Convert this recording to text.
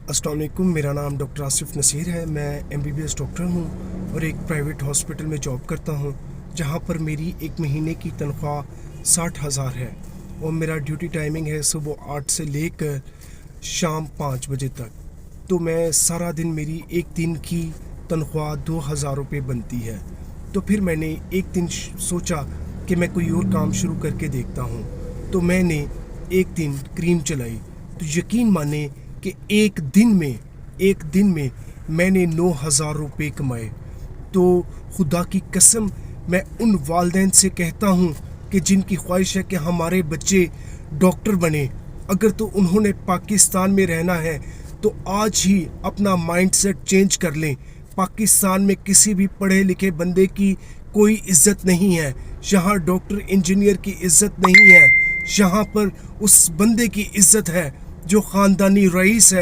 अस्सलाम वालेकुम। मेरा नाम डॉक्टर आसिफ नसीर है। मैं MBBS डॉक्टर हूँ और एक प्राइवेट हॉस्पिटल में जॉब करता हूँ, जहाँ पर मेरी एक महीने की तनख्वाह 60,000 है और मेरा ड्यूटी टाइमिंग है सुबह 8 से लेकर शाम 5 बजे तक। तो मैं सारा दिन, मेरी एक दिन की तनख्वाह 2,000 रुपये बनती है। तो फिर मैंने एक दिन सोचा कि मैं कोई और काम शुरू करके देखता हूँ। तो मैंने एक दिन क्रीम चलाई, तो यकीन माने कि एक दिन में मैंने 9,000 रुपये कमाए। तो खुदा की कसम, मैं उन वालिदैन से कहता हूँ कि जिनकी ख्वाहिश है कि हमारे बच्चे डॉक्टर बने, अगर तो उन्होंने पाकिस्तान में रहना है तो आज ही अपना माइंडसेट चेंज कर लें। पाकिस्तान में किसी भी पढ़े लिखे बंदे की कोई इज्जत नहीं है। यहाँ डॉक्टर इंजीनियर की इज्जत नहीं है। यहाँ पर उस बंदे की इज्जत है जो ख़ानदानी रईस है।